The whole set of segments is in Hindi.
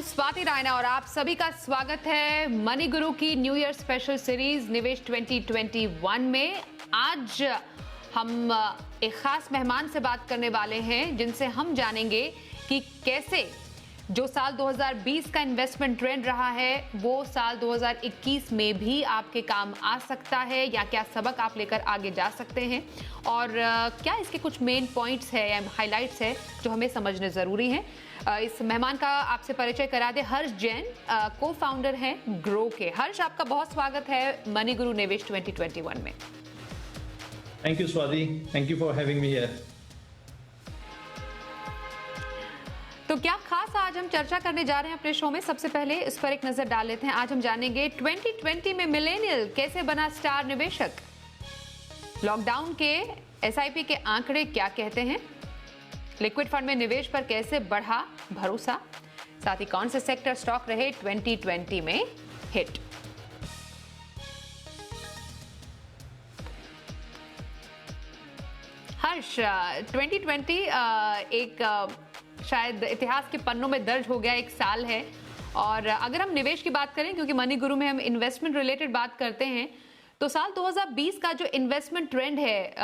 स्वाति रायना और आप सभी का स्वागत है मनी गुरु की न्यू ईयर स्पेशल सीरीज निवेश 2021 में। आज हम एक खास मेहमान से बात करने वाले हैं जिनसे हम जानेंगे कि कैसे जो साल 2020 का इन्वेस्टमेंट ट्रेंड रहा है वो साल 2021 में भी आपके काम आ सकता है, या क्या सबक आप लेकर आगे जा सकते हैं और क्या इसके कुछ मेन पॉइंट्स है या हाइलाइट्स है जो हमें समझने ज़रूरी हैं। इस मेहमान का आपसे परिचय करा दे। हर्ष जैन को फाउंडर हैं ग्रो के। हर्ष, आपका बहुत स्वागत है मनी गुरु निवेश 2021 में। Thank you Swati, thank you for having me here. तो क्या खास आज हम चर्चा करने जा रहे हैं अपने शो में, सबसे पहले इस पर एक नजर डाल लेते हैं। आज हम जानेंगे 2020 में मिलेनियल कैसे बना स्टार निवेशक, लॉकडाउन के एसआईपी के आंकड़े क्या कहते हैं, लिक्विड फंड में निवेश पर कैसे बढ़ा भरोसा, साथ ही कौन से सेक्टर स्टॉक रहे 2020 में हिट। हर्ष, 2020 एक शायद इतिहास के पन्नों में दर्ज हो गया एक साल है, और अगर हम निवेश की बात करें, क्योंकि मनी गुरु में हम इन्वेस्टमेंट रिलेटेड बात करते हैं, तो साल 2020 का जो इन्वेस्टमेंट ट्रेंड है,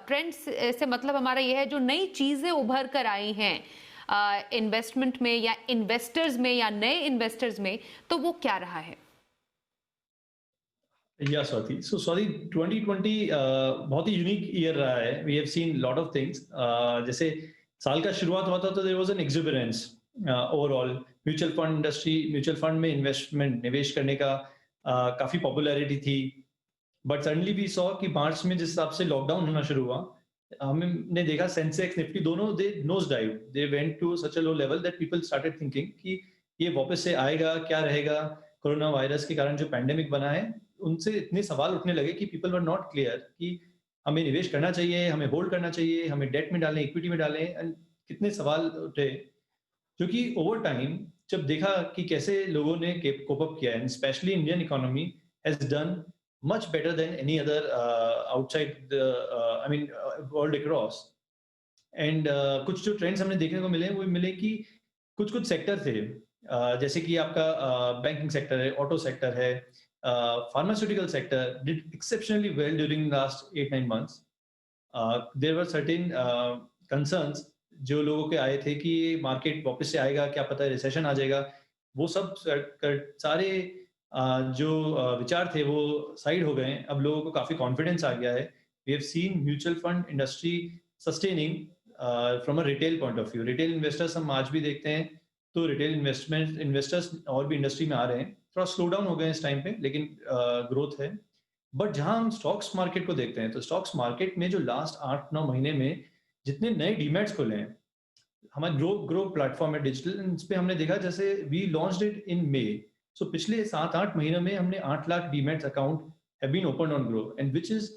ट्रेंड से मतलब हमारा ये है जो नई चीजें उभर कर आई हैं इन्वेस्टमेंट में या इन्वेस्टर्स में या नए इन्वेस्टर्स में, तो वो क्या रहा है? या स्वाति, सो स्वाति 2020 बहुत ही यूनिक ईयर रहा है। We have seen lot of things. जैसे साल का शुरुआत हुआ था तो there was an exuberance overall. Mutual fund industry, mutual fund में इन्वेस्टमेंट निवेश करने का काफी पॉपुलैरिटी थी। बट सडनली वी सॉ कि मार्च में जिस हिसाब से लॉकडाउन होना शुरू हुआ, हमने देखा सेंसेक्स निफ्टी दोनों they nose dive, they went to such a low level that people started thinking कि ये वापस से आएगा, क्या रहेगा। कोरोना वायरस के कारण जो पैंडेमिक बना है, उनसे इतने सवाल उठने लगे कि पीपल वर नॉट क्लियर कि हमें निवेश करना चाहिए, हमें होल्ड करना चाहिए, हमें डेट में डालें, इक्विटी में डालें, एंड कितने सवाल उठे। जो कि ओवर टाइम जब देखा कि कैसे लोगों ने कोप अप किया है, specially Indian economy has done much better than any other outside the world across. And कुछ जो ट्रेंड्स हमने देखने को मिले वो मिले कि कुछ कुछ सेक्टर थे, जैसे कि आपका बैंकिंग सेक्टर है, ऑटो सेक्टर है, pharmaceutical sector did exceptionally well during last 8-9 months. There were certain concerns जो लोगों के आए थे कि मार्केट वापस से आएगा, क्या पता है रिसेशन आ जाएगा। वो सब सारे जो विचार थे वो साइड हो गए। अब लोगों को काफी कॉन्फिडेंस आ गया है। We have seen mutual fund industry sustaining from a retail point of view. Retail investors हम आज भी देखते हैं, तो रिटेल इन्वेस्टर्स और भी इंडस्ट्री में आ रहे हैं। थोड़ा स्लो डाउन हो गए इस टाइम पे, लेकिन ग्रोथ है। बट जहां हम स्टॉक्स मार्केट को देखते हैं, तो स्टॉक्स मार्केट में जो लास्ट 8-9 महीने में जितने नए डीमैट्स खुले हैं, हमारा ग्रो प्लेटफॉर्म है डिजिटल, इस पे हमने देखा जैसे we launched it in May. So पिछले 7-8 महीनों में हमने 8 lakh demats account have been open on Groww, and which is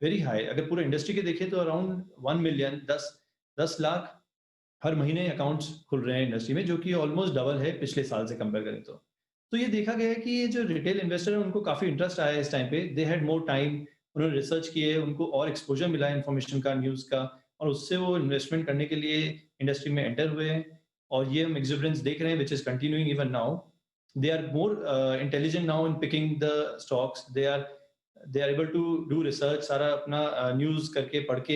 very high. अगर पूरे इंडस्ट्री के देखें तो अराउंड 1 मिलियन 10 लाख हर महीने अकाउंट्स खुल रहे हैं इंडस्ट्री में, जो कि ऑलमोस्ट डबल है पिछले साल से कंपेयर करें तो ये देखा गया है कि ये जो रिटेल इन्वेस्टर है उनको काफी इंटरेस्ट आया है इस टाइम पे। दे हैड मोर टाइम, उन्होंने रिसर्च किए, उनको और एक्सपोजर मिला है इन्फॉर्मेशन का, न्यूज का, और उससे वो इन्वेस्टमेंट करने के लिए इंडस्ट्री में एंटर हुए हैं। और ये हम एक्सुबरेंस देख रहे हैं which is continuing even now. They are more intelligent now in picking the stocks. They are able to do research, सारा अपना न्यूज करके पढ़ के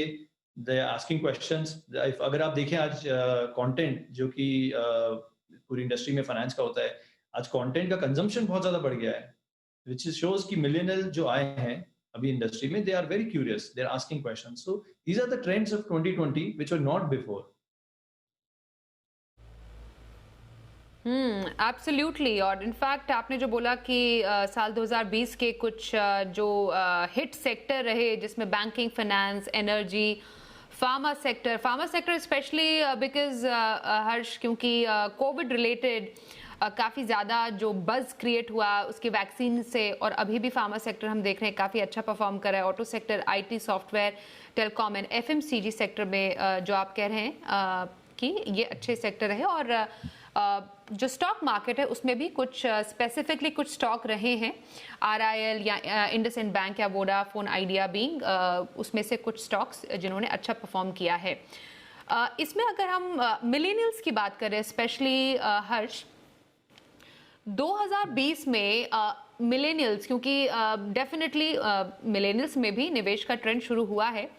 they are asking questions. अगर आप देखें आज कंटेंट जो कि पूरी इंडस्ट्री में फाइनेंस का होता है, आज कंटेंट का कंजम्पशन बहुत ज्यादा बढ़ गया है, which shows कि मिलियनल जो आए हैं अभी इंडस्ट्री में, they are very curious, they are asking questions. So these are the trends of 2020 which were not before. Absolutely. और इनफैक्ट आपने जो बोला कि साल 2020 के कुछ जो हिट सेक्टर रहे, जिसमें banking, finance, energy, pharma sector specially because Harsh, क्योंकि कोविड रिलेटेड काफ़ी ज़्यादा जो बज़ क्रिएट हुआ उसकी वैक्सीन से, और अभी भी फार्मा सेक्टर हम देख रहे हैं काफ़ी अच्छा परफॉर्म कर रहा है। Auto sector, IT, software, telecom and FMCG sector में जो आप कह रहे हैं कि ये अच्छे सेक्टर है। और जो स्टॉक मार्केट है उसमें भी कुछ स्पेसिफिकली कुछ स्टॉक रहे हैं, आरआईएल या इंडसइंड बैंक या वोडाफोन आइडिया बीइंग उसमें से कुछ स्टॉक्स जिन्होंने अच्छा परफॉर्म किया है। इसमें अगर हम मिलेनियल्स की बात करें स्पेशली हर्ष, 2020 में मिलेनियल्स, क्योंकि डेफिनेटली मिलेनियल्स में भी निवेश का ट्रेंड शुरू हुआ है,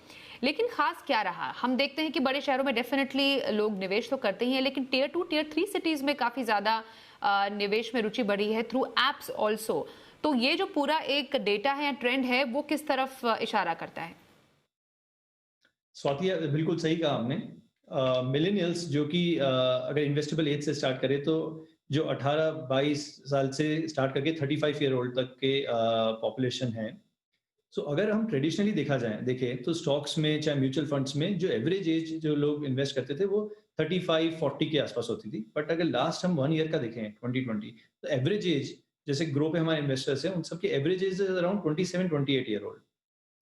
लेकिन खास क्या रहा? हम देखते हैं कि बड़े शहरों में डेफिनेटली लोग निवेश तो करते ही हैं, लेकिन टियर 2 टियर 3 सिटीज में काफी ज्यादा निवेश में रुचि बढ़ी है थ्रू एप्स ऑल्सो। तो ये जो पूरा एक डेटा है या ट्रेंड है वो किस तरफ इशारा करता है? स्वाति, बिल्कुल सही कहा आपने। मिलेनियल्स जो कि अगर इन्वेस्टेबल एज से स्टार्ट करें तो जो 18-22 साल से स्टार्ट करके 35 ईयर ओल्ड तक के पॉपुलेशन है। सो अगर हम ट्रेडिशनली देखें तो स्टॉक्स में चाहे म्यूचुअल फंड्स में जो एवरेज एज जो लोग इन्वेस्ट करते थे वो 35-40 के आसपास होती थी। बट अगर लास्ट हम 1 ईयर का देखें 2020, तो एवरेज एज जैसे ग्रो पे हमारे इन्वेस्टर्स हैं उन सबकी average age is around 27-28 year old.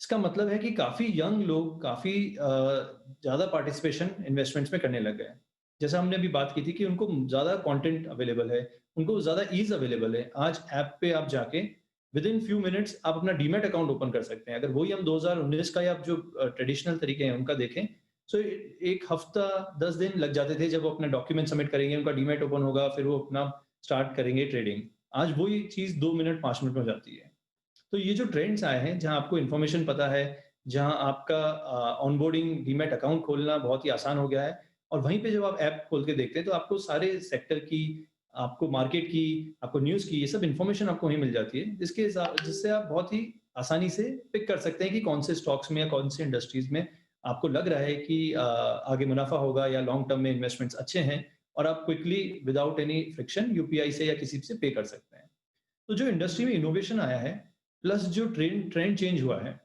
इसका मतलब है कि काफ़ी यंग लोग काफ़ी ज़्यादा पार्टिसिपेशन इन्वेस्टमेंट्स में करने लग गए हैं। जैसा हमने अभी बात की थी कि उनको ज़्यादा कंटेंट अवेलेबल है, उनको ज़्यादा ईज़ अवेलेबल है। आज ऐप पे आप जाके विदिन फ्यू मिनट्स आप अपना डीमैट अकाउंट ओपन कर सकते हैं। अगर वही हम 2019 का या जो ट्रेडिशनल तरीके हैं उनका देखें, सो 1 हफ्ता 10 दिन लग जाते थे जब वो अपना डॉक्यूमेंट सबमिट करेंगे, उनका डीमैट ओपन होगा, फिर वो अपना स्टार्ट करेंगे ट्रेडिंग। आज वही चीज़ 2 मिनट 5 मिनट में हो जाती है। तो ये जो ट्रेंड्स आए हैं, जहाँ आपको इन्फॉर्मेशन पता है, जहाँ आपका ऑनबोर्डिंग डीमैट अकाउंट खोलना बहुत ही आसान हो गया है और वहीं पे जब आप ऐप खोल के देखते हैं, तो आपको सारे सेक्टर की, आपको मार्केट की, आपको न्यूज़ की, ये सब इन्फॉर्मेशन आपको वहीं मिल जाती है, जिससे आप बहुत ही आसानी से पिक कर सकते हैं कि कौन से स्टॉक्स में या कौन से इंडस्ट्रीज़ में आपको लग रहा है कि आगे मुनाफ़ा होगा या लॉन्ग टर्म में इन्वेस्टमेंट्स अच्छे हैं और आप quickly without any friction UPI से या किसी से पे कर सकते हैं। तो जो इंडस्ट्री में इनोवेशन आया है, प्लस जो ट्रेंड ट्रेंड चेंज हुआ है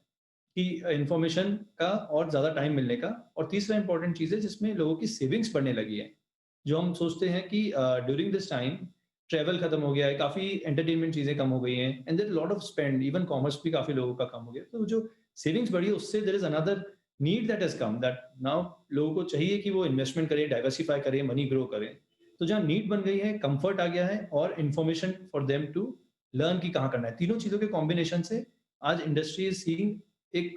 कि इन्फॉर्मेशन का और ज़्यादा टाइम मिलने का, और तीसरा इंपॉर्टेंट चीज़ है जिसमें लोगों की सेविंग्स बढ़ने लगी है। जो हम सोचते हैं कि ड्यूरिंग दिस टाइम ट्रैवल खत्म हो गया है, काफ़ी एंटरटेनमेंट चीज़ें कम हो गई हैं and there lot of spend, even commerce भी काफ़ी लोगों का कम हो गया। तो जो सेविंग्स बढ़ी है उससे there is another need that has come, that now लोगों को चाहिए कि वो इन्वेस्टमेंट करें, डाइवर्सिफाई करें, मनी ग्रो करें। तो जहाँ नीड बन गई है, कंफर्ट आ गया है और information for them to learn कि कहाँ करना है। तीनों चीज़ों के कॉम्बिनेशन से आज इंडस्ट्री इज सीइंग एक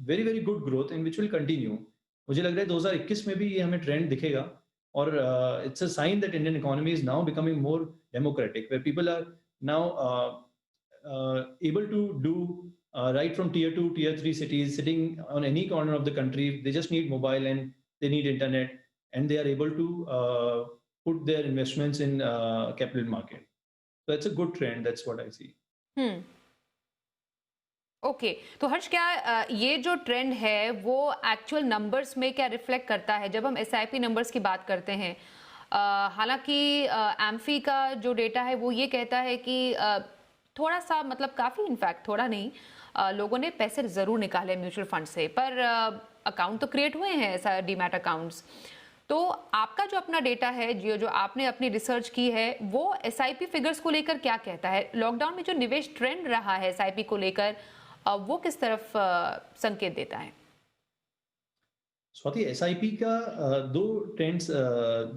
very very good growth in which will continue. मुझे लग रहा है 2021 में भी ये हमें ट्रेंड दिखेगा और it's a sign that Indian economy is now becoming more democratic, where people are now able to do right from tier 2 tier 3 cities, sitting on any corner of the country. They just need mobile and they need internet, and they are able to put their investments in capital market. So that's a good trend. That's what I see. Okay, तो हर्ष क्या ये जो ट्रेंड है वो एक्चुअल नंबर्स में क्या रिफ्लेक्ट करता है जब हम एसआईपी नंबर्स की बात करते हैं? हालांकि एम्फी का जो डेटा है वो ये कहता है कि थोड़ा सा, मतलब काफ़ी, इनफैक्ट थोड़ा नहीं, लोगों ने पैसे ज़रूर निकाले म्यूचुअल फंड से, पर अकाउंट तो क्रिएट हुए हैं ऐसा डीमैट अकाउंट्स। तो आपका जो अपना डेटा है, जो आपने अपनी रिसर्च की है, वो एसआईपी फिगर्स को लेकर क्या कहता है? लॉकडाउन में जो निवेश ट्रेंड रहा है एसआईपी को लेकर, वो किस तरफ संकेत देता है? स्वाति, एसआईपी का दो ट्रेंड्स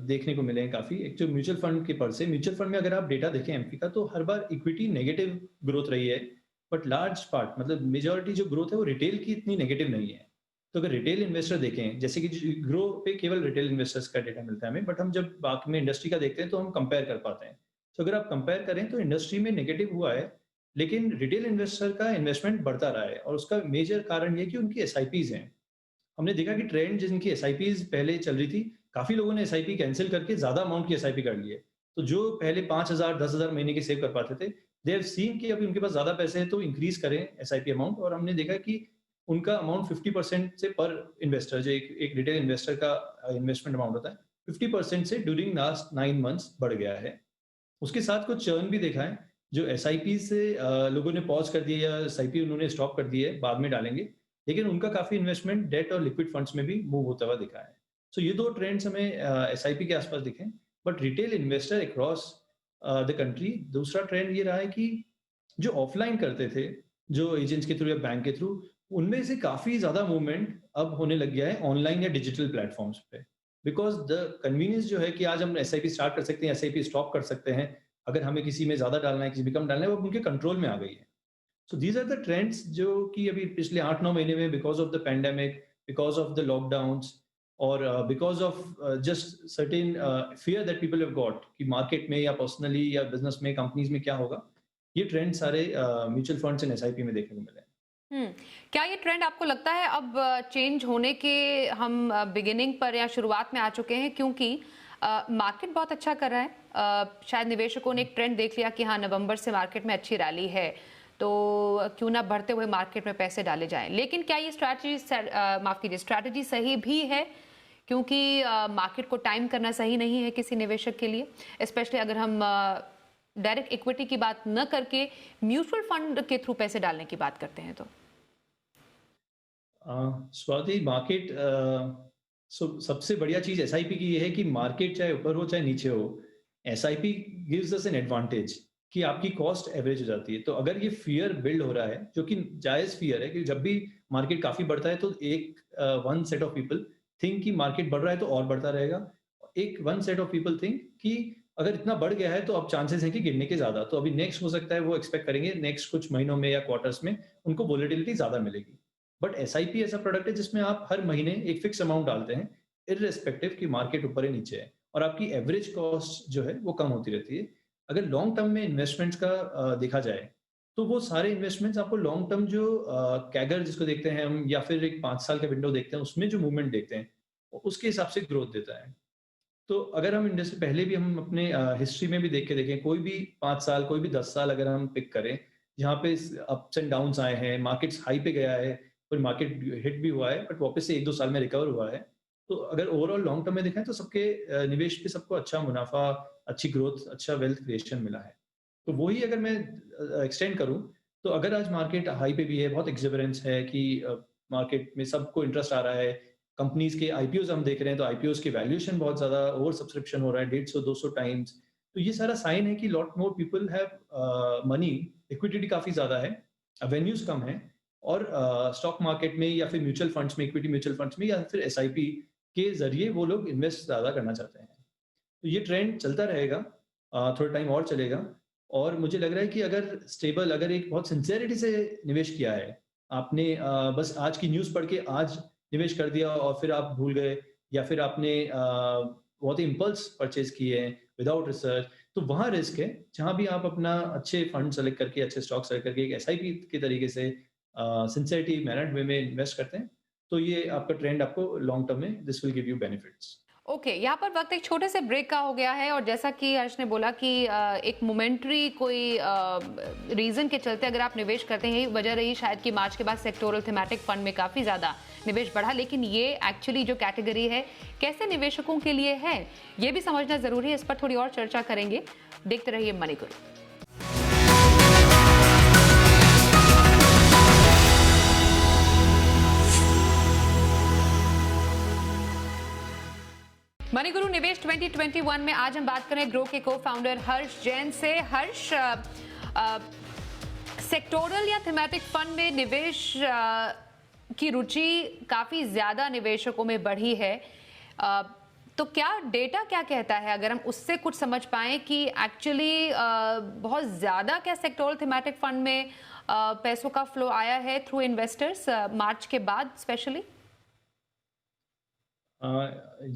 देखने को मिले हैं काफी। एक जो म्यूचुअल फंड के पर से, म्यूचुअल फंड में अगर आप डेटा देखें एमपी का, तो हर बार इक्विटी नेगेटिव ग्रोथ रही है, बट लार्ज पार्ट, मतलब मेजॉरिटी जो ग्रोथ है वो रिटेल की इतनी नेगेटिव नहीं है। तो अगर रिटेल इन्वेस्टर देखें, जैसे कि ग्रो पे केवल रिटेल इन्वेस्टर्स का डेटा मिलता है हमें, बट हम जब बाकी में इंडस्ट्री का देखते हैं तो हम कंपेयर कर पाते हैं। तो अगर आप कंपेयर करें तो इंडस्ट्री में नेगेटिव हुआ है, लेकिन रिटेल इन्वेस्टर का इन्वेस्टमेंट बढ़ता रहा है और उसका मेजर कारण ये कि उनकी एसआईपीज हैं। हमने देखा कि ट्रेंड जिनकी एसआईपीज पहले चल रही थी, काफी लोगों ने एसआईपी कैंसिल करके ज्यादा अमाउंट की एसआईपी कर ली है। तो जो पहले 5,000 10,000 महीने की सेव कर पाते थे, दे हैव सीन कि अभी उनके पास ज्यादा पैसे हैं तो इंक्रीज करें एसआईपी अमाउंट, और हमने देखा कि उनका अमाउंट 50% से पर इन्वेस्टर, जो एक रिटेल इन्वेस्टर का इन्वेस्टमेंट अमाउंट होता है, 50% से ड्यूरिंग लास्ट 9 मंथ्स बढ़ गया है। उसके साथ कुछ चर्न भी देखा है, जो एसआईपी से लोगों ने पॉज कर दिया या एसआईपी उन्होंने स्टॉप कर दी है, बाद में डालेंगे, लेकिन उनका काफी इन्वेस्टमेंट डेट और लिक्विड फंड्स में भी मूव होता हुआ दिखा है। सो ये दो ट्रेंड्स हमें एसआईपी के आसपास दिखे। But retail investor across the country, दूसरा ट्रेंड ये रहा है कि जो ऑफलाइन करते थे, जो एजेंट्स के थ्रू या बैंक के थ्रू, उनमें से काफी ज्यादा मूवमेंट अब होने लग गया है ऑनलाइन या डिजिटल प्लेटफॉर्म्स पे। बिकॉज द कन्वीनियंस जो है कि आज हम एसआईपी स्टार्ट कर सकते हैं, एसआईपी स्टॉप कर सकते हैं, अगर हमें किसी में ज्यादा डालना है, किसी में कम डालना है, वो उनके कंट्रोल में आ गई है। So these are the trends जो कि अभी पिछले 8-9 महीने में, because of the pandemic, because of the lockdowns और because of just certain fear that people have got कि मार्केट में या पर्सनली या बिजनेस में कंपनीज में क्या होगा, ये ट्रेंड सारे म्यूचुअल फंड्स एंड एसआईपी में देखने को मिले हैं। हुँ। क्या ये ट्रेंड आपको लगता है अब चेंज होने के हम बिगिनिंग पर या शुरुआत में आ चुके हैं, क्योंकि मार्केट बहुत अच्छा कर रहा है। शायद निवेशकों ने एक ट्रेंड देख लिया कि हाँ, नवंबर से मार्केट में अच्छी रैली है, तो क्यों ना बढ़ते हुए मार्केट में पैसे डाले जाएँ। लेकिन क्या ये स्ट्रैटेजी सही भी है? क्योंकि मार्केट को टाइम करना सही नहीं है किसी निवेशक के लिए, स्पेशली अगर हम डायरेक्ट इक्विटी की बात न करके म्यूचुअल फंड के थ्रू पैसे डालने की बात करते हैं तो? स्वाति, मार्केट सबसे बढ़िया चीज एसआईपी की ये है कि मार्केट चाहे ऊपर हो चाहे नीचे हो, SIP gives us an advantage कि आपकी कॉस्ट एवरेज हो जाती है। तो अगर ये फियर बिल्ड हो रहा है, जो कि जायज फियर है कि जब भी मार्केट काफी बढ़ता है तो एक one set of people think कि मार्केट बढ़ रहा है तो और बढ़ता रहेगा, एक one set of people think कि अगर इतना बढ़ गया है तो अब चांसेस है कि गिरने के ज्यादा, तो अभी नेक्स्ट हो सकता है वो एक्सपेक्ट करेंगे नेक्स्ट कुछ महीनों में या क्वार्टर्स में उनको वोलेटिलिटी ज्यादा मिलेगी। बट एसआईपी ऐसा प्रोडक्ट है जिसमें आप हर महीने एक फिक्स अमाउंट डालते हैं, इररिस्पेक्टिव कि मार्केट ऊपर है नीचे है, और आपकी एवरेज कॉस्ट जो है वो कम होती रहती है। अगर लॉन्ग टर्म में इन्वेस्टमेंट्स का देखा जाए, तो वो सारे इन्वेस्टमेंट्स आपको लॉन्ग टर्म जो कैगर जिसको देखते हैं हम, या फिर एक 5 साल का विंडो देखते हैं, उसमें जो मूवमेंट देखते हैं, उसके हिसाब से ग्रोथ देता है। तो अगर हम इंडस्ट्री पहले भी हम अपने हिस्ट्री में भी देख के देखें, कोई भी 5 साल, कोई भी 10 साल अगर हम पिक करें, जहाँ पे अप्स एंड डाउन्स आए हैं, मार्केट्स हाई पे गया है, फिर मार्केट हिट भी हुआ है, बट वापस से 1-2 साल में रिकवर हुआ है। तो अगर ओवरऑल लॉन्ग टर्म में देखें तो सबके निवेश पे सबको अच्छा मुनाफा, अच्छी ग्रोथ, अच्छा वेल्थ क्रिएशन मिला है। तो वही अगर मैं एक्सटेंड करूँ, तो अगर आज मार्केट हाई पे भी है, बहुत एक्सुबरेंस है कि मार्केट में सबको इंटरेस्ट आ रहा है, कंपनीज के आईपीओज हम देख रहे हैं, तो आईपीओज की वैल्यूएशन बहुत ज्यादा ओवर सब्सक्रिप्शन हो रहा है, 150-200 टाइम्स। तो ये सारा साइन है कि lot more people have money, liquidity काफी ज्यादा है, वेन्यूज कम है, और स्टॉक मार्केट में या फिर म्यूचुअल फंड्स में, इक्विटी म्यूचुअल फंड्स में या फिर एसआईपी के जरिए वो लोग इन्वेस्ट ज्यादा करना चाहते हैं। तो ये ट्रेंड चलता रहेगा, थोड़ा टाइम और चलेगा, और मुझे लग रहा है कि अगर स्टेबल, अगर एक बहुत सिंसियरिटी से निवेश किया है आपने, बस आज की न्यूज़ पढ़ के आज निवेश कर दिया और फिर आप भूल गए, या फिर आपने बहुत ही इम्पल्स परचेज किए हैं विदाउट रिसर्च, तो वहाँ रिस्क है। जहाँ भी आप अपना अच्छे फंड सेलेक्ट करके, अच्छे स्टॉक सेलेक्ट करके, एक एसआईपी के तरीके से सिंसियरिटी मैनर्ड वे में इन्वेस्ट करते हैं, तो ये आपका ट्रेंड आपको लॉन्ग टर्म में this will give you benefits. Okay, यहाँ पर वक्त एक छोटे से ब्रेक का हो गया है, और जैसा कि हर्ष ने बोला कि एक मोमेंट्री कोई रीजन के चलते अगर आप निवेश करते हैं, यही वजह रही शायद कि मार्च के बाद सेक्टोरल थीमेटिक फंड में काफी ज्यादा निवेश बढ़ा। लेकिन ये एक्चुअली जो कैटेगरी है कैसे निवेशकों के लिए है, ये भी समझना जरूरी है। इस पर थोड़ी और चर्चा करेंगे। देखते रहिए मनी गुरु। मनी गुरु निवेश 2021 में आज हम बात करें ग्रो के को फाउंडर हर्ष जैन से। हर्ष, सेक्टोरल या थीमेटिक फंड में निवेश की रुचि काफी ज्यादा निवेशकों में बढ़ी है, तो क्या डेटा क्या कहता है, अगर हम उससे कुछ समझ पाएं कि एक्चुअली बहुत ज्यादा क्या सेक्टोरल थीमेटिक फंड में पैसों का फ्लो आया है थ्रू इन्वेस्टर्स मार्च के बाद स्पेशली?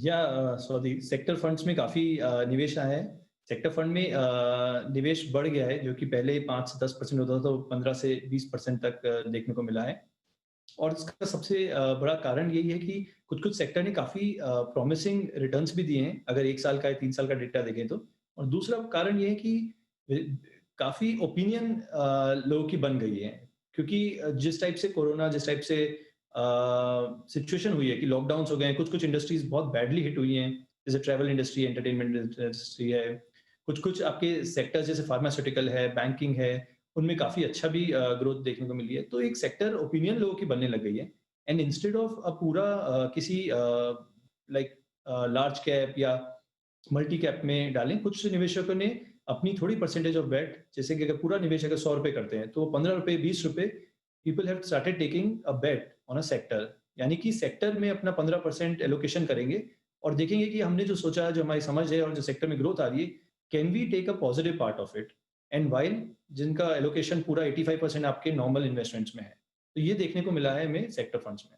या सॉरी, सेक्टर फंड्स में काफी निवेश आया है। सेक्टर फंड में निवेश बढ़ गया है, जो कि पहले 5 से 10% होता था, तो 15 से 20% तक देखने को मिला है। और इसका सबसे बड़ा कारण यही है कि कुछ-कुछ सेक्टर ने काफी प्रॉमिसिंग रिटर्न्स भी दिए हैं, अगर 1 साल का या 3 साल का डेटा देखें तो। और दूसरा कारण ये है कि काफी ओपिनियन लोगों की बन गई है, क्योंकि जिस टाइप से कोरोना, जिस टाइप से सिचुएशन हुई है कि लॉकडाउन्स हो गए हैं, कुछ-कुछ इंडस्ट्रीज बहुत बैडली हिट हुई हैं, जैसे ट्रैवल इंडस्ट्री, एंटरटेनमेंट इंडस्ट्री है। कुछ-कुछ आपके सेक्टर्स जैसे फार्मास्यूटिकल है, बैंकिंग है, उनमें काफ़ी अच्छा भी ग्रोथ देखने को मिली है। तो एक सेक्टर ओपिनियन लोगों की बनने लग गई है, एंड इंस्टेड ऑफ पूरा किसी लाइक लार्ज कैप या मल्टी कैप में डालें, कुछ निवेशकों ने अपनी थोड़ी परसेंटेज ऑफ बेट, जैसे कि अगर पूरा निवेश अगर ₹100 करते हैं, तो ₹15, ₹20 people have started taking a bet on a sector, यानी कि सेक्टर में अपना 15% एलोकेशन करेंगे और देखेंगे कि हमने जो सोचा, जो हमारी समझ है और जो सेक्टर में ग्रोथ आ रही है, can we take a positive part of it, and while जिनका एलोकेशन पूरा 85% आपके नॉर्मल इन्वेस्टमेंट्स में है। तो ये देखने को मिला है हमें सेक्टर फंड्स में।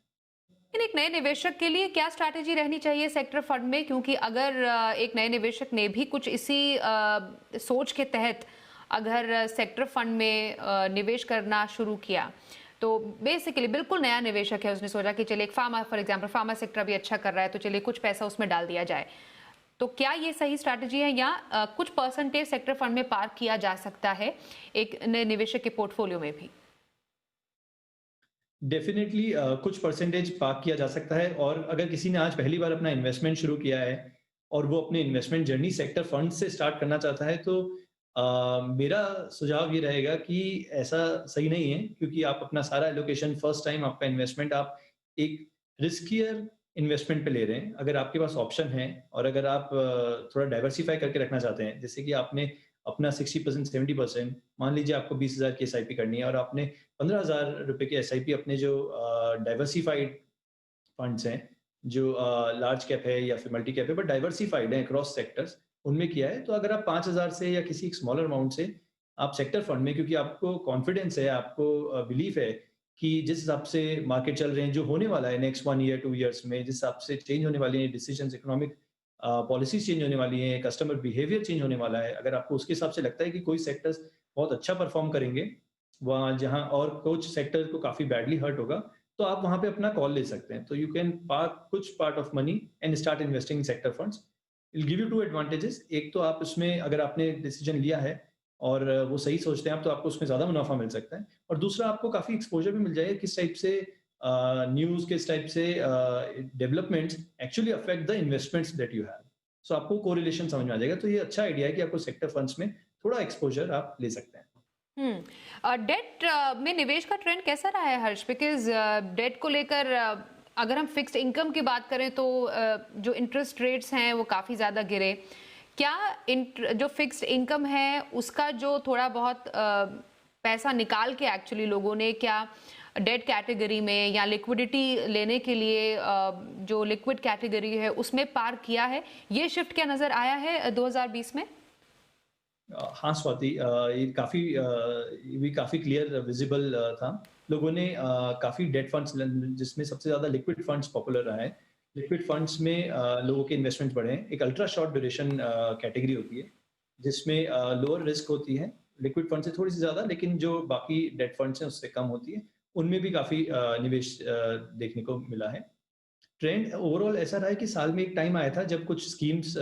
लेकिन एक नए निवेशक के लिए क्या स्ट्रैटेजी रहनी चाहिए सेक्टर फंड में? क्योंकि अगर एक नए निवेशक ने भी कुछ इसी सोच के तहत अगर सेक्टर फंड में निवेश करना शुरू किया, तो बेसिकली बिल्कुल नया निवेशक है, उसने सोचा कि चलिए एक pharma for example pharma sector भी अच्छा कर रहा है, तो चलिए कुछ पैसा उसमें डाल दिया जाए। तो क्या ये सही स्ट्रैटेजी है, या कुछ परसेंटेज सेक्टर फंड में पार्क किया जा सकता है एक नए निवेशक के पोर्टफोलियो में भी? डेफिनेटली कुछ परसेंटेज पार्क किया जा सकता है, और अगर किसी ने आज पहली बार अपना इन्वेस्टमेंट शुरू किया है और वो अपनी इन्वेस्टमेंट जर्नी सेक्टर फंड से स्टार्ट करना चाहता है, तो मेरा सुझाव ये रहेगा कि ऐसा सही नहीं है, क्योंकि आप अपना सारा एलोकेशन फर्स्ट टाइम आपका इन्वेस्टमेंट आप एक रिस्कियर इन्वेस्टमेंट पे ले रहे हैं। अगर आपके पास ऑप्शन है और अगर आप थोड़ा डाइवर्सिफाई करके रखना चाहते हैं, जैसे कि आपने अपना 60% 70%, मान लीजिए आपको 20,000 की एसआईपी करनी है और आपने 15,000 रुपए की एसआईपी अपने जो डाइवर्सिफाइड फंड्स हैं, जो लार्ज कैप है या फिर मल्टी कैप है, बट डाइवर्सिफाइड है अक्रॉस सेक्टर्स, उनमें किया है। तो अगर आप 5,000 से या किसी एक स्मॉलर अमाउंट से आप सेक्टर फंड में, क्योंकि आपको कॉन्फिडेंस है, आपको बिलीफ है कि जिस हिसाब से मार्केट चल रहे हैं, जो होने वाला है नेक्स्ट 1 ईयर 2 ईयर्स में, जिस हिसाब से चेंज होने वाली हैं डिसीजंस, इकोनॉमिक पॉलिसीज चेंज होने वाली हैं, कस्टमर बिहेवियर चेंज होने वाला है, अगर आपको उसके हिसाब से लगता है कि कोई सेक्टर्स बहुत अच्छा परफॉर्म करेंगे, वहाँ जहाँ और कुछ सेक्टर को काफ़ी बैडली हर्ट होगा, तो आप वहाँ पे अपना कॉल ले सकते हैं। तो यू कैन पार्क कुछ part of money and start investing in sector funds. It give you 2 advantages. एक तो आप उसमें अगर आपने डिसीजन लिया है और वो सही सोचते हैं आप, तो आपको उसमें ज़्यादा मुनाफ़ा मिल सकता है, और दूसरा आपको काफ़ी एक्सपोज़र भी मिल जाएगा किस टाइप से न्यूज़, किस टाइप से developments actually affect the investments that you have. So आपको कोरिलेशन समझ में आ जाएगा। तो ये अच्छा आइडिया है कि आपको सेक्टर फंड्स में थोड़ा एक्सपोज़र आप ले सकते हैं। डेट में निवेश का ट्रेंड कैसा रहा है हर्ष? बिकॉज डेट को लेकर अगर हम फिक्स्ड इनकम की बात करें तो जो इंटरेस्ट रेट्स हैं वो काफ़ी ज़्यादा गिरे। क्या जो फिक्स्ड इनकम है उसका जो थोड़ा बहुत पैसा निकाल के एक्चुअली लोगों ने क्या डेट कैटेगरी में या लिक्विडिटी लेने के लिए जो लिक्विड कैटेगरी है उसमें पार किया है? ये शिफ्ट क्या नज़र आया है 2020 में? हाँ, स्वाति, ये भी काफ़ी क्लियर विज़िबल था। लोगों ने काफ़ी डेट फंड्स जिसमें सबसे ज़्यादा लिक्विड फंड्स पॉपुलर रहा है। लिक्विड फंड्स में लोगों के इन्वेस्टमेंट बढ़े हैं। एक अल्ट्रा शॉर्ट ड्यूरेशन कैटेगरी होती है, जिसमें लोअर रिस्क होती है, लिक्विड फंड से थोड़ी-सी ज़्यादा, लेकिन जो बाकी डेट फंड्स हैं उससे कम होती है। उनमें भी काफ़ी निवेश देखने को मिला है। ट्रेंड ओवरऑल ऐसा रहा है कि साल में एक टाइम आया था जब कुछ स्कीम्स,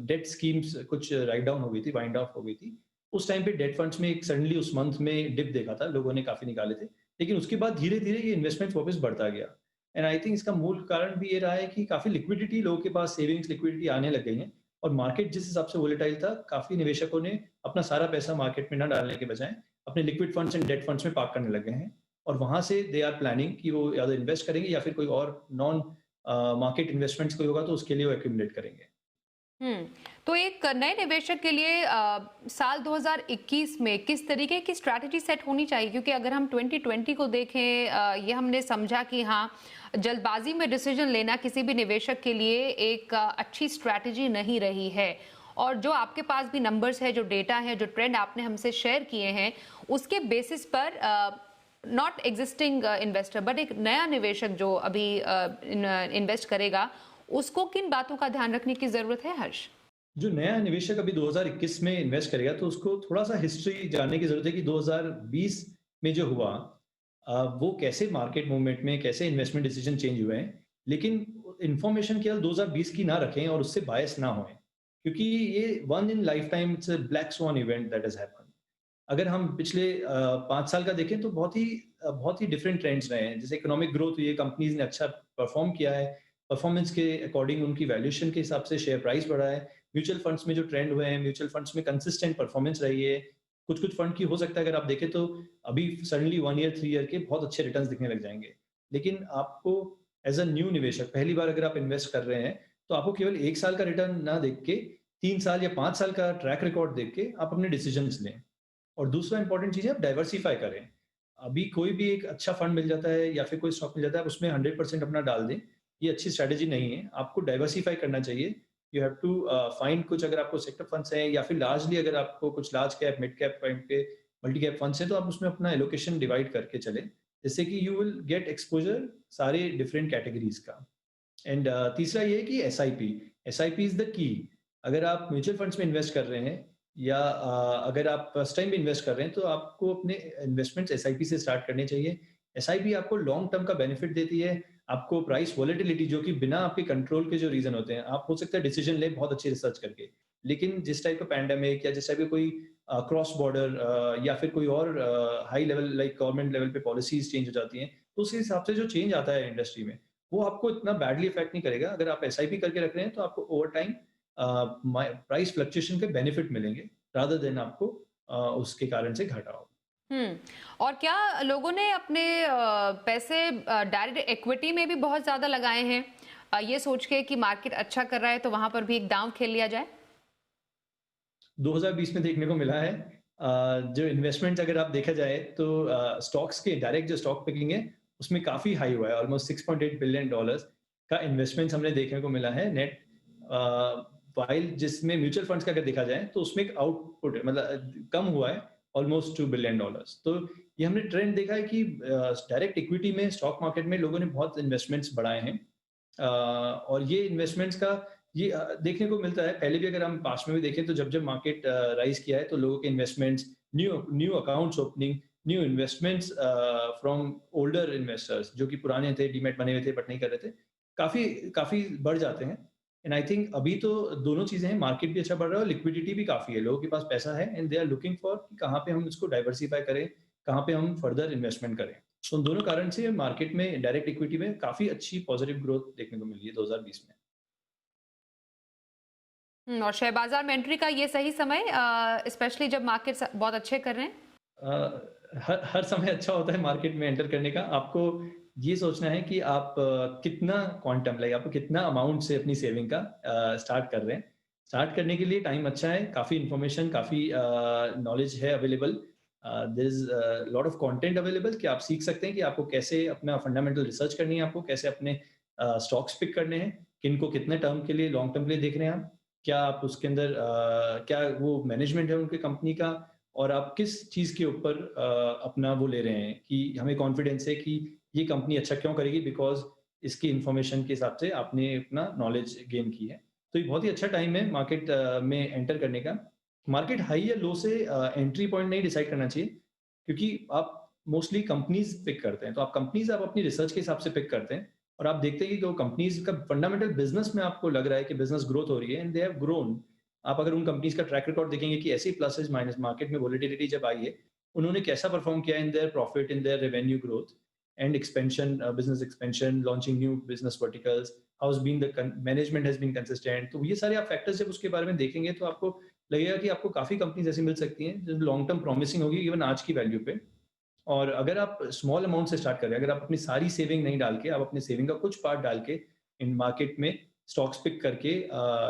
डेट स्कीम्स कुछ राइट डाउन हो गई थी, वाइंड ऑफ हो गई थी। उस टाइम पे डेट फंड्स में एक सडनली उस मंथ में डिप देखा था, लोगों ने काफ़ी निकाले थे। लेकिन उसके बाद धीरे-धीरे ये इन्वेस्टमेंट वापस बढ़ता गया, एंड आई थिंक इसका मूल कारण भी ये रहा है कि काफ़ी लिक्विडिटी लोगों के पास, सेविंग्स लिक्विडिटी आने लग गई है, और मार्केट जिस हिसाब से वोलेटाइल था, काफ़ी निवेशकों ने अपना सारा पैसा मार्केट में ना डालने के बजाय अपने liquid funds and date funds में पार्क करने लग गए हैं, और वहाँ से दे आर प्लानिंग कि वो या तो इन्वेस्ट करेंगे या फिर कोई और नॉन मार्केट इन्वेस्टमेंट्स कोई होगा तो उसके लिए वो एक्यूमुलेट करेंगे। हम्म। तो एक नए निवेशक के लिए साल 2021 में किस तरीके की स्ट्रैटेजी सेट होनी चाहिए? क्योंकि अगर हम 2020 को देखें, ये हमने समझा कि हाँ, जल्दबाजी में डिसीजन लेना किसी भी निवेशक के लिए एक अच्छी स्ट्रैटेजी नहीं रही है। और जो आपके पास भी नंबर्स है, जो डेटा है, जो ट्रेंड आपने हमसे शेयर किए हैं, उसके बेसिस पर नॉट एग्जिस्टिंग इन्वेस्टर बट एक नया निवेशक जो अभी इन्वेस्ट करेगा, उसको किन बातों का ध्यान रखने की जरूरत है हर्ष? जो नया निवेशक अभी 2021 में इन्वेस्ट करेगा, तो उसको थोड़ा-सा हिस्ट्री जानने की ज़रूरत है कि 2020 में जो हुआ, वो कैसे मार्केट मूवमेंट में कैसे इन्वेस्टमेंट डिसीजन चेंज हुए हैं। लेकिन इन्फॉर्मेशन केवल 2020 की ना रखें और उससे बायस ना होएँ, क्योंकि ये one in lifetime, it's a black swan event that has happened. अगर हम पिछले 5 साल का देखें तो बहुत ही डिफरेंट ट्रेंड्स रहे हैं। जैसे इकोनॉमिक ग्रोथ हुई है, कंपनीज़ ने अच्छा परफॉर्म किया है, परफॉर्मेंस के अकॉर्डिंग उनकी वैल्यूएशन के हिसाब से शेयर प्राइस बढ़ा है। म्यूचुअल फंड्स में जो ट्रेंड हुए हैं, म्यूचुअल फंड्स में कंसिस्टेंट परफॉर्मेंस रही है। कुछ-कुछ फंड की हो सकता है, अगर आप देखें तो अभी सडनली 1 ईयर, 3 ईयर के बहुत अच्छे रिटर्न्स दिखने लग जाएँगे। लेकिन आपको एज़ अ न्यू निवेशक पहली बार अगर आप इन्वेस्ट कर रहे हैं, तो आपको केवल 1 साल का रिटर्न ना देख के 3 साल या 5 साल का ट्रैक रिकॉर्ड देख के आप अपने डिसीजंस लें। और दूसरा इंपॉर्टेंट चीज़ है, आप डाइवर्सिफ़ाई करें। अभी कोई भी एक अच्छा फंड मिल जाता है या फिर कोई स्टॉक मिल जाता है, आप उसमें 100% अपना डाल दें, ये अच्छी स्ट्रैटेजी नहीं है। आपको डाइवर्सिफ़ाई करना चाहिए। यू हैव टू फाइंड कुछ, अगर आपको सेक्टर फंड्स हैं या फिर लार्जली अगर आपको कुछ large cap, mid cap type के मल्टी कैप फंड्स हैं, तो आप उसमें अपना एलोकेशन डिवाइड करके चलें। जिससे कि यू विल गेट एक्सपोजर सारे डिफरेंट कैटेगरीज का। एंड तीसरा ये है कि एसआईपी इज द की। अगर आप म्यूचुअल फंड्स में इन्वेस्ट कर रहे हैं या अगर आप फर्स्ट टाइम भी इन्वेस्ट कर रहे हैं तो आपको अपने इन्वेस्टमेंट्स एसआईपी से स्टार्ट करने चाहिए। एसआईपी आपको लॉन्ग टर्म का बेनिफिट देती है, आपको प्राइस वॉलेटिलिटी जो कि बिना आपके कंट्रोल के जो रीजन होते हैं, आप हो सकता है डिसीजन ले बहुत अच्छी रिसर्च करके, लेकिन जिस टाइप का पैंडेमिक या जिस टाइप का कोई क्रॉस बॉर्डर या फिर कोई और high level like government level पे पॉलिसीज चेंज हो जाती हैं, तो उस हिसाब से जो चेंज आता है इंडस्ट्री में वो आपको इतना बैडली इफेक्ट नहीं करेगा। अगर आप एसआईपी करके रख रहे हैं तो आपको ओवर टाइम प्राइस फ्लक्चुएशन के बेनिफिट मिलेंगे रादर देन आपको उसके कारण से घाटा हो। और क्या लोगों ने अपने पैसे डायरेक्ट इक्विटी में भी बहुत ज्यादा लगाए हैं, ये सोच के कि मार्केट अच्छा कर रहा है तो वहां पर भी एक दांव खेल लिया जाए? 2020 में देखने को मिला है जो इन्वेस्टमेंट अगर आप देखा जाए तो स्टॉक्स के डायरेक्ट जो स्टॉक पिकिंग है उसमें काफी हाई हुआ है, ऑलमोस्ट $6.8 बिलियन का इन्वेस्टमेंट हमने देखने को मिला है नेट। वाइल जिसमें म्यूचुअल फंड्स का अगर देखा जाए तो उसमें एक आउटपुट मतलब कम हुआ है ऑलमोस्ट $2 बिलियन। तो ये हमने ट्रेंड देखा है कि डायरेक्ट इक्विटी में स्टॉक मार्केट में लोगों ने बहुत इन्वेस्टमेंट्स बढ़ाए हैं और ये इन्वेस्टमेंट्स का ये देखने को मिलता है। पहले भी अगर हम पास्ट में भी देखें तो जब जब मार्केट राइज किया है तो लोगों के investments, new accounts opening, new investments from older investors जो कि पुराने थे, डीमैट बने हुए थे बट नहीं कर रहे थे, काफी काफी बढ़ जाते हैं। एंड आई थिंक अभी तो दोनों चीजें हैं, मार्केट भी अच्छा बढ़ रहा है और लिक्विडिटी भी काफी है, लोगों के पास पैसा है and they are looking for कि कहाँ पे हम इसको डाइवर्सिफाई करें, कहाँ पे हम फर्दर इन्वेस्टमेंट करें। तो उन दोनों कारण से मार्केट में डायरेक्ट इक्विटी में काफी अच्छी पॉजिटिव ग्रोथ देखने को मिली है 2020 में। और शेयर बाजार में एंट्री का ये सही समय, स्पेशली जब मार्केट बहुत अच्छे कर रहे हैं? हर समय अच्छा होता है मार्केट में एंटर करने का। आपको ये सोचना है कि आप कितना क्वांटम लाइक आपको कितना अमाउंट से अपनी सेविंग का स्टार्ट कर रहे हैं। स्टार्ट करने के लिए टाइम अच्छा है, काफ़ी इन्फॉर्मेशन, काफ़ी नॉलेज है available. There is lot of content available कि आप सीख सकते हैं कि आपको कैसे अपना फंडामेंटल रिसर्च करनी है, आपको कैसे अपने स्टॉक्स पिक करने हैं, किनको कितने टर्म के लिए, लॉन्ग टर्म के लिए देख रहे हैं आप, क्या आप उसके अंदर क्या वो मैनेजमेंट है उनके कंपनी का, और आप किस चीज़ के ऊपर अपना वो ले रहे हैं कि हमें कॉन्फिडेंस है कि ये कंपनी अच्छा क्यों करेगी बिकॉज इसकी इंफॉर्मेशन के हिसाब से आपने अपना नॉलेज गेन की है। तो ये बहुत ही अच्छा टाइम है मार्केट में एंटर करने का। मार्केट हाई या लो से एंट्री पॉइंट नहीं डिसाइड करना चाहिए, क्योंकि आप मोस्टली कंपनीज पिक करते हैं, तो आप कंपनीज आप अपनी रिसर्च के हिसाब से पिक करते हैं और आप देखते हैं कि वो कंपनीज का फंडामेंटल बिजनेस में आपको लग रहा है कि बिजनेस ग्रोथ हो रही है एंड दे हैव ग्रोन। आप अगर उन कंपनीज का ट्रैक रिकॉर्ड देखेंगे कि ऐसी प्लसेज माइनस मार्केट में वोलेटिलिटी जब आई है, उन्होंने कैसा परफॉर्म किया in their profit, in their revenue growth and expansion, business expansion, launching new business verticals, how's been the management has been consistent। तो ये सारे आप फैक्टर्स जब उसके बारे में देखेंगे तो आपको लगेगा कि आपको काफी कंपनीज ऐसी मिल सकती हैं जो लॉन्ग टर्म प्रॉमिसिंग होगी इवन आज की वैल्यू पे। और अगर आप स्मॉल अमाउंट से स्टार्ट करें, अगर आप अपनी सारी सेविंग नहीं डाल के, आप अपने सेविंग का कुछ पार्ट डाल के इन मार्केट में स्टॉक्स पिक करके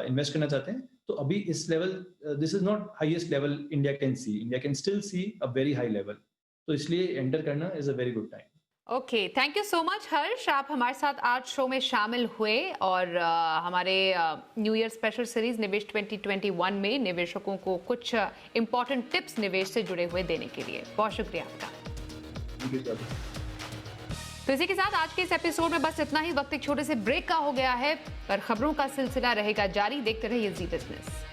इन्वेस्ट करना चाहते हैं, तो अभी इस level, this is not highest level India can see, India can still see a very high level, तो इसलिए एंटर करना is a very good time. Okay, thank you so much Harsh, आप हमारे साथ आज शो में शामिल हुए और हमारे न्यू ईयर स्पेशल सीरीज निवेश 2021 में निवेशकों को कुछ इंपॉर्टेंट टिप्स निवेश से जुड़े हुए देने के लिए बहुत शुक्रिया आपका। तो इसी के साथ आज के इस एपिसोड में बस इतना ही। वक्त एक छोटे से ब्रेक का हो गया है, पर खबरों का सिलसिला रहेगा जारी। देखते रहिए जी बिजनेस।